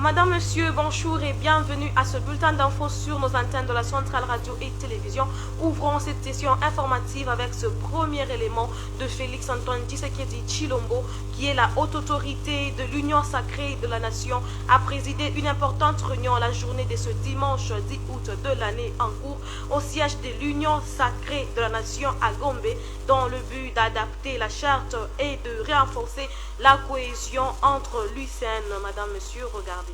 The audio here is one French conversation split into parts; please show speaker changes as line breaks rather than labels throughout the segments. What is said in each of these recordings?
Madame, Monsieur, bonjour et bienvenue à ce bulletin d'infos sur nos antennes de la Centrale Radio et Télévision. Ouvrons cette session informative avec ce premier élément de Félix Antoine Tshisekedi Tshilombo, qui est la haute autorité de l'Union sacrée de la Nation, a présidé une importante réunion la journée de ce dimanche 10 août de l'année en cours au siège de l'Union sacrée de la Nation à Gombe, dans le but d'adapter la charte et de renforcer la cohésion entre l'UCN. Madame, Monsieur, regardez.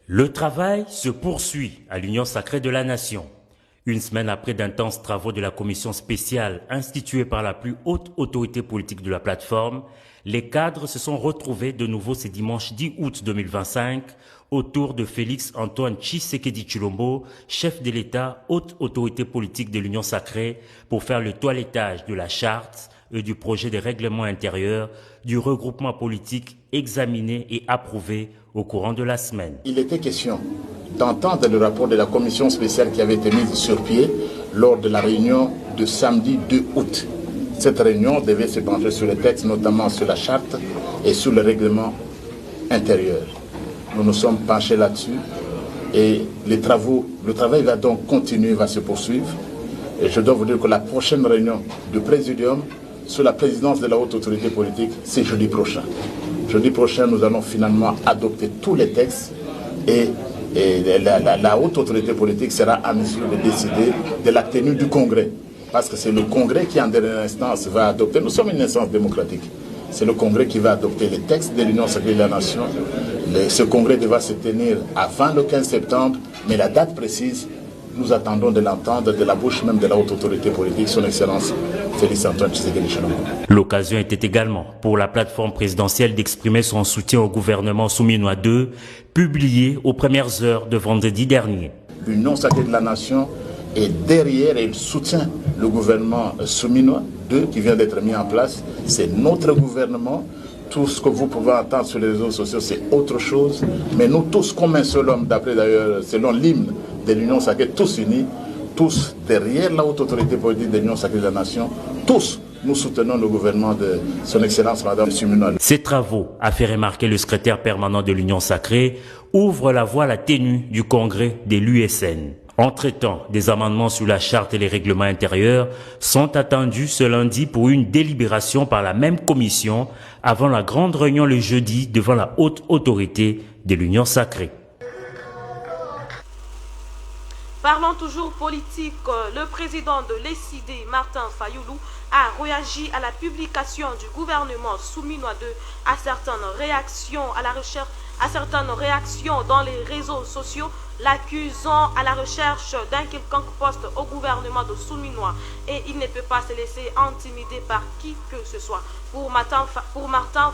Le travail se poursuit à l'Union sacrée de la Nation. Une semaine après d'intenses travaux de la commission spéciale instituée par la plus haute autorité politique de la plateforme, les cadres se sont retrouvés de nouveau ce dimanche 10 août 2025 autour de Félix Antoine Tshisekedi Tshilombo, chef de l'État, haute autorité politique de l'Union sacrée, pour faire le toilettage de la charte et du projet de règlement intérieur du regroupement politique examiné et approuvé au courant de la semaine.
Il était question d'entendre le rapport de la commission spéciale qui avait été mise sur pied lors de la réunion de samedi 2 août. Cette réunion devait se pencher sur les textes, notamment sur la charte et sur le règlement intérieur. Nous nous sommes penchés là-dessus et le travail va donc continuer, va se poursuivre. Et je dois vous dire que la prochaine réunion du Présidium sous la présidence de la haute autorité politique, c'est jeudi prochain. Jeudi prochain, nous allons finalement adopter tous les textes et la haute autorité politique sera à mesure de décider de la tenue du Congrès. Parce que c'est le Congrès qui, en dernière instance, va adopter. Nous sommes une instance démocratique. C'est le Congrès qui va adopter les textes de l'Union sacrée de la Nation. Ce Congrès devra se tenir avant le 15 septembre, mais la date précise, nous attendons de l'entendre de la bouche même de la haute autorité politique, son Excellence Félix Antoine Tshisekedi Tshilombo.
L'occasion était également pour la plateforme présidentielle d'exprimer son soutien au gouvernement souminois 2, publié aux premières heures de vendredi dernier.
L'Union sacrée de la Nation est derrière et il soutient le gouvernement souminois 2 qui vient d'être mis en place. C'est notre gouvernement. Tout ce que vous pouvez entendre sur les réseaux sociaux, c'est autre chose. Mais nous tous, comme un seul homme, d'après d'ailleurs, selon l'hymne de l'Union sacrée, tous unis, tous derrière la haute autorité politique de l'Union sacrée de la Nation, tous nous soutenons le gouvernement de son Excellence Madame Tshiminois.
Ces travaux, a fait remarquer le secrétaire permanent de l'Union sacrée, ouvrent la voie à la tenue du congrès de l'USN. Entre-temps, des amendements sur la charte et les règlements intérieurs sont attendus ce lundi pour une délibération par la même commission avant la grande réunion le jeudi devant la haute autorité de l'Union sacrée.
Parlons toujours politique. Le président de l'ECD, Martin Fayoulou, a réagi à la publication du gouvernement souminois 2 à certaines réactions dans les réseaux sociaux, l'accusant à la recherche d'un quelconque poste au gouvernement de souminois, et il ne peut pas se laisser intimider par qui que ce soit. Pour Martin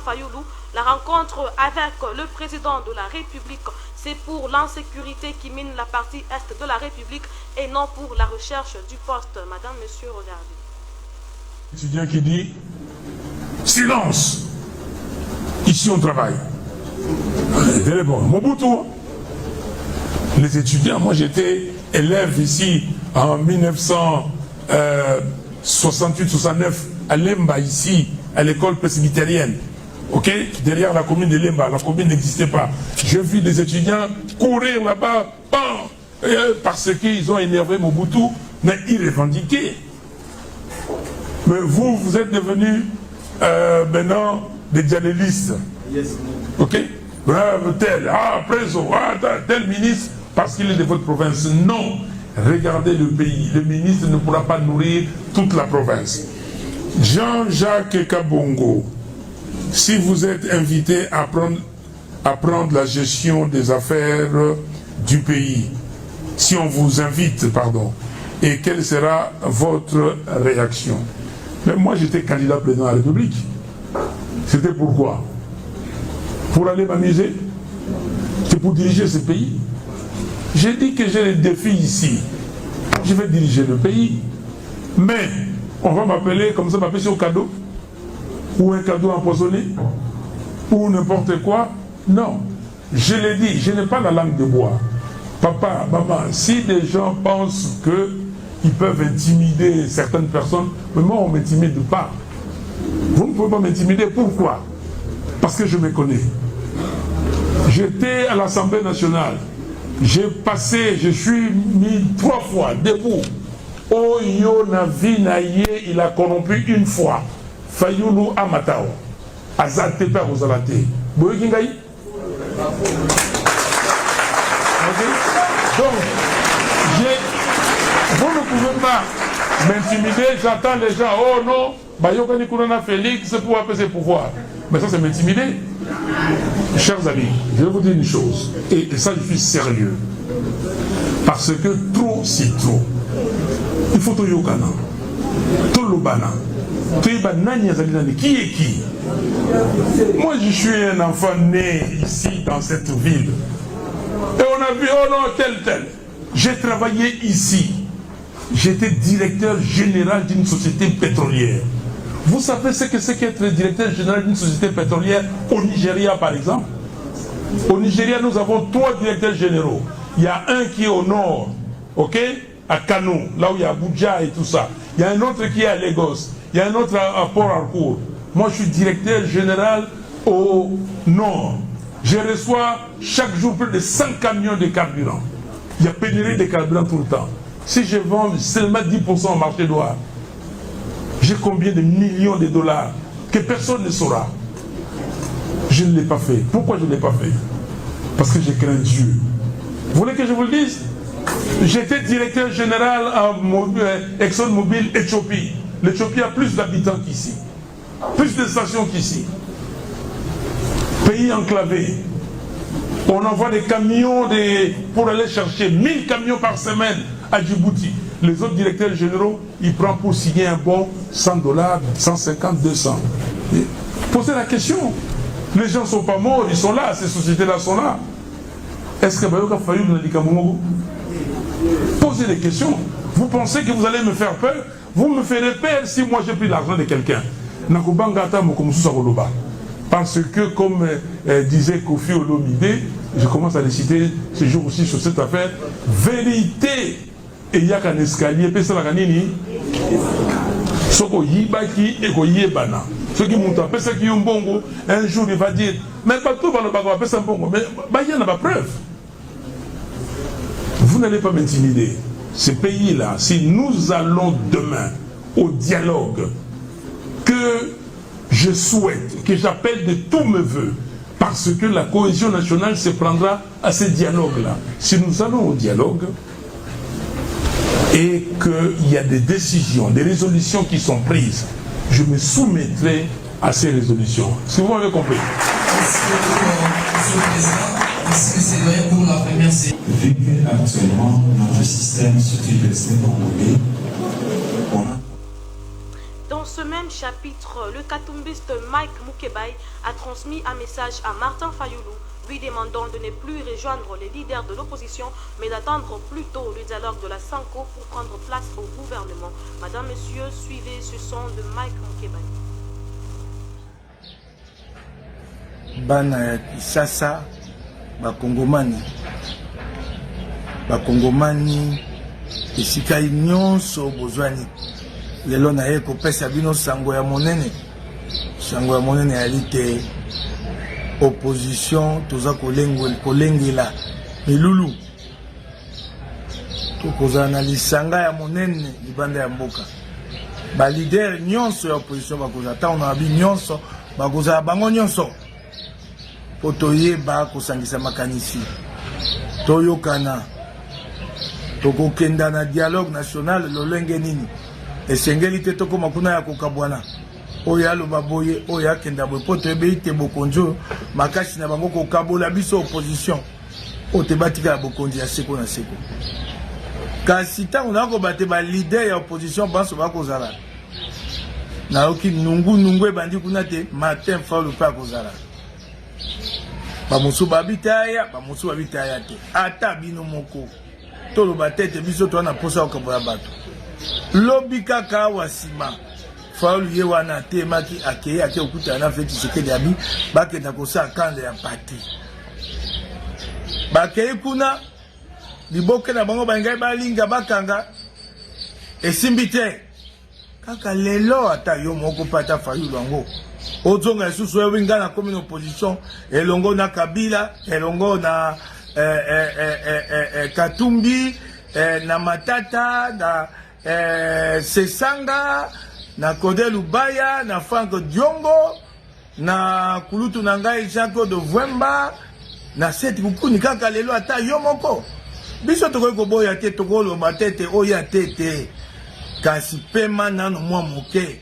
Fayoulou, la rencontre avec le président de la République, c'est pour l'insécurité qui mine la partie est de la République et non pour la recherche du poste. Madame, Monsieur, regardez.
Étudiant qui dit silence, ici on travaille. Bon, Mobutu, les étudiants, moi j'étais élève ici en 1968-69 à Lemba, ici, à l'école presbytérienne. Ok, derrière la commune de Lemba, la commune n'existait pas. Je vis des étudiants courir là-bas, parce qu'ils ont énervé Mobutu, mais ils revendiquaient. Mais vous êtes devenus maintenant des dialélistes. Yes. Ok, tel ministre, parce qu'il est de votre province. Non, regardez le pays. Le ministre ne pourra pas nourrir toute la province. Jean-Jacques Kabongo, si vous êtes invité à prendre la gestion des affaires du pays, si on vous invite, pardon, et quelle sera votre réaction? Mais moi j'étais candidat président de la République. C'était pourquoi? Pour aller m'amuser? C'est pour diriger ce pays. J'ai dit que j'ai les défis ici. Je vais diriger le pays. Mais on va m'appeler comme ça, m'appeler sur cadeau, ou un cadeau empoisonné, ou n'importe quoi. Non, je l'ai dit, je n'ai pas la langue de bois. Papa, maman, si des gens pensent qu'ils peuvent intimider certaines personnes, mais moi on ne m'intimide pas. Vous ne pouvez pas m'intimider, pourquoi? Parce que je me connais. J'étais à l'Assemblée nationale. Je suis mis 3 fois debout. Oyo na vie na ye, il a corrompu une fois. Fayulu Amatao. Azate pa Rosalate. Boyo Kingaï. Donc, vous ne pouvez pas m'intimider. J'attends les gens. Oh non, Bayokani Kounana Félix pour apaiser ses pouvoirs. Mais ça, c'est m'intimider. Chers amis, je vais vous dire une chose. Et ça, je suis sérieux. Parce que trop, c'est trop. Il faut tout yokana. Tout l'obana. Tout ybanani azalina. Qui est qui? Moi, je suis un enfant né ici, dans cette ville. Et on a vu, oh non, tel. J'ai travaillé ici. J'étais directeur général d'une société pétrolière. Vous savez ce que c'est qu'être directeur général d'une société pétrolière au Nigeria, par exemple? Au Nigeria, nous avons 3 directeurs généraux. Il y a un qui est au nord, ok, à Kano, là où il y a Abuja et tout ça. Il y a un autre qui est à Lagos. Il y a un autre à Port-Harcourt. Moi, je suis directeur général au nord. Je reçois chaque jour plus de 100 camions de carburant. Il y a pénurie de carburant tout le temps. Si je vends seulement 10% au marché noir, j'ai combien de millions de dollars que personne ne saura? Je ne l'ai pas fait. Pourquoi je ne l'ai pas fait? Parce que j'ai craint Dieu. Vous voulez que je vous le dise? J'étais directeur général à ExxonMobil Éthiopie. L'Éthiopie a plus d'habitants qu'ici. Plus de stations qu'ici. Pays enclavé. On envoie des camions pour aller chercher 1000 camions par semaine à Djibouti. Les autres directeurs généraux, ils prennent pour signer un bon $100, 150, 200. Et posez la question. Les gens ne sont pas morts, ils sont là, ces sociétés-là sont là. Est-ce que Bayoka Fayou n'a dit qu'à posez des questions. Vous pensez que vous allez me faire peur? Vous me ferez peur si moi j'ai pris l'argent de quelqu'un. Parce que, comme disait Kofi Olomide, je commence à les citer ce jour aussi sur cette affaire, vérité, et il y a qu'un escalier, puis c'est la canine. Ce qu'on y baki et qu'on y bana. Ceux qui montent, après ça qui ont bongo, un jour il va dire, mais pas tout va le bago, après ça bongo, mais il n'y en a pas preuve. Vous n'allez pas m'intimider. Ce pays-là, si nous allons demain au dialogue, que je souhaite, que j'appelle de tous mes voeux, parce que la cohésion nationale se prendra à ce dialogue-là. Si nous allons au dialogue, et qu'il y a des décisions, des résolutions qui sont prises, je me soumettrai à ces résolutions. Si vous m'avez compris.
Monsieur le Président, est-ce que c'est vrai pour la première série?
Vu qu'actuellement, notre système sud-est congolais,
Dans ce même chapitre, le katumbiste Mike Mukebai a transmis un message à Martin Fayoulou, lui demandant de ne plus rejoindre les leaders de l'opposition, mais d'attendre plutôt le dialogue de la Sanko pour prendre place au gouvernement. Madame, Monsieur, suivez ce son de Mike Mukebai.
Bana Kisasa, Bakongomani, esika nyonso bozwani. Lelo na ye kopesa bino sango ya monene. Sango ya monene alite opposition toza kolengela milulu. Tokoza na lisanga ya monene libanda ya mboka. Ba leader nyonso ya opposition bakoza ta on a bi nyonso bakoza bango nyonso. Potoyeba kosangisa makanisi. Toyokana. Tokokenda na dialogue national lolenge nini. Esengeli te toko makuna ya kokabwana. Oya aloba boye, oya kenda boye po toyebe ite bokonjo makasi na bango kokabola biso opposition. O te batika bokonzi ya seko na seko. Kasi tango na ko bate ba leader ya opposition banso bakozala. Na oki nungu ebandi kuna te matin faulu pa kozala. Bamusu babitaya, bamusu babitaya te. Ata bino moko. Tolo batete biso to na posa okabola bato. Lobi kaka wasima. Faulu ye wana te maki akeye ake okuta na feti sekedi abi bakenda kosa kande ya pati. Bakeye kuna liboke na bango bangai balinga bakanga esimbi te. Kaka lelo ata yo moko pata Fayulu yango ozonga lisusu oyebi nga nakomi na opposition elongo na Kabila elongo na Katumbi na Matata na Sesanga na Kodé Lubaya na Frank Diongo na kulutu na ngai Jean-Claude Vwemba na Seth Bukuni kaka lelo ata yo moko biso tokoki koboya te tokoloba tete oya tete kasi pema nano mwa moke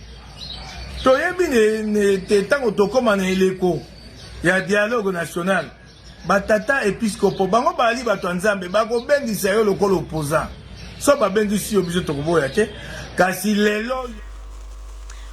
toyebi ne tango tokoma na eleko ya dialogue national batata episcopo bango bali bato nzambe bakobengisa yo lokola opposant so babengisi yo biso tokoboya te kasi lelo.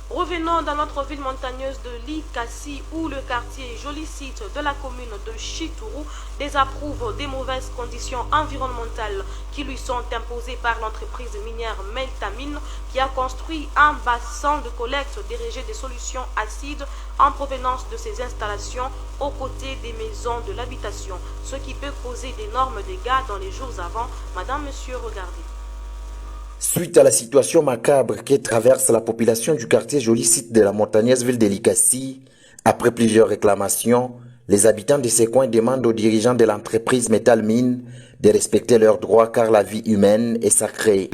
Revenons dans notre ville montagneuse de Likasi où le quartier Joli Site de la commune de Chitourou désapprouve des mauvaises conditions environnementales qui lui sont imposées par l'entreprise minière Meltamine qui a construit un bassin de collecte dirigé des solutions acides en provenance de ses installations aux côtés des maisons de l'habitation, ce qui peut causer d'énormes dégâts dans les jours avant. Madame, monsieur, regardez.
Suite à la situation macabre qui traverse la population du quartier Joli Site de la montagneuse ville de Likasi, après plusieurs réclamations, les habitants de ces coins demandent aux dirigeants de l'entreprise Metal Mine de respecter leurs droits car la vie humaine est sacrée.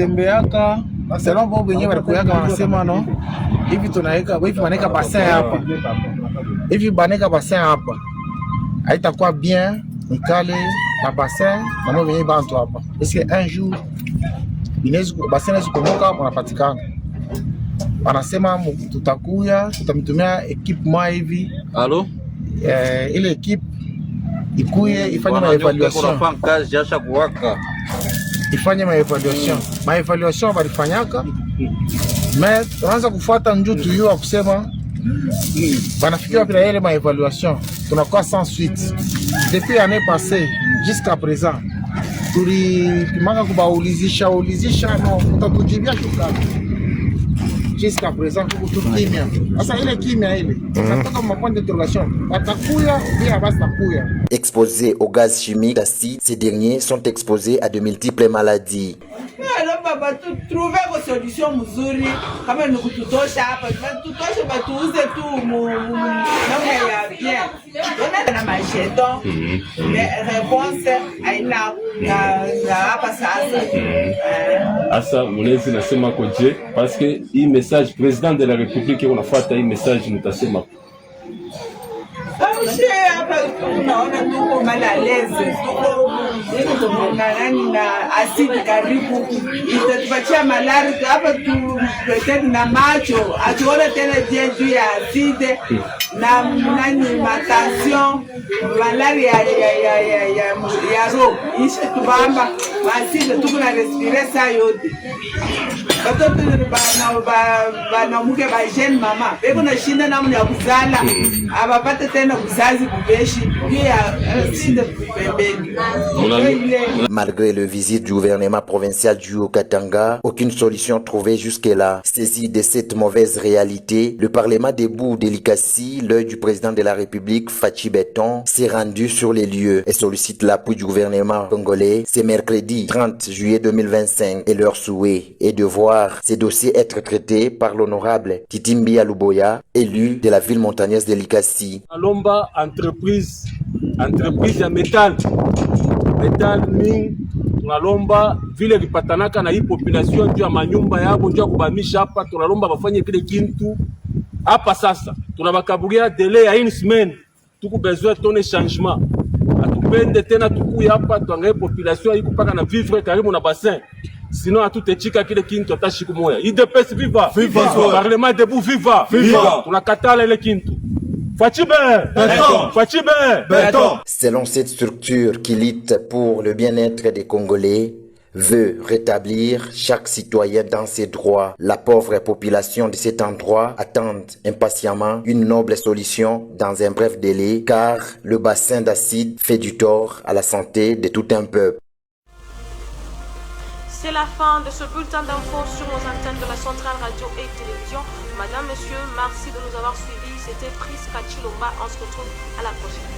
Basena zikomoka wanapatikana wanasema tutakuya tutamitumia equipe mwa hivi alo ile equipe ikuye ifanye maevaluation maevaluation walifanyaka mais tunaanza kufuata njuu tuyua kusema banafikia pila ile maevaluation tunakuwa sans suite depuis l'année passée jusqu'à présent tulipimaka kubaulizisha no utakujibia shukrani jusqu'à présent kuko kimya sasa ile kimya ile nataka point d'interrogation batakuya bien bastakuya.
Exposés au gaz chimique d'acide, ces derniers sont exposés à de multiples maladies.
Trouver une solution mzuri kama ni kututosha hapa tutoshe batuuze tu namna ya bien ona na macheto mais réponse haina na hapa sasa
asa mnezi nasema koje parce que hii message président de la république unafuata hii message mutasema
hapa tunaona tuko malaleze tuko na asidi karibu itatupatia malaria hapa tu na macho atuona tena juu ya asidi na matension malaria ya roho ishe tubamba asidi tuko na respirer saa yote watoto banamuke ba jeune mama beko na shinda namna ya kuzala abapate tena kuzazi kubeshi pia asidi pembeni.
Malgré le visite du gouvernement provincial du Haut-Katanga, aucune solution trouvée jusque-là. Saisi de cette mauvaise réalité, le Parlement debout de Likasi, l'œil du président de la République, Fachi Beton, s'est rendu sur les lieux et sollicite l'appui du gouvernement congolais. C'est mercredi 30 juillet 2025 et leur souhait est de voir ces dossiers être traités par l'honorable Titimbi Aluboya, élu de la ville montagneuse de Likasi.
Alomba entreprise ya metal mine tunalomba vile vipatanaka na hii population juu ya manyumba yabo juu ya kubamisha hapa, tunalomba bafanye kile kintu hapa sasa. Tunabakaburia delay ya une semaine, tuku besoin tone changement, atupende tena tukuya hapa tuangalie population iko paka na vivre karibu na bassin, sinon atutechika kile kintu atashiku moya. IDPS viva, Parlement debout viva, tunakatala ile kintu.
Selon cette structure qui lutte pour le bien-être des Congolais, veut rétablir chaque citoyen dans ses droits. La pauvre population de cet endroit attend impatiemment une noble solution dans un bref délai, car le bassin d'acide fait du tort à la santé de tout un peuple.
C'est la fin de ce bulletin d'infos sur nos antennes de la centrale radio et télévision. Madame, monsieur, merci de nous avoir suivis. C'était Priska Chilomba. On se retrouve à la prochaine.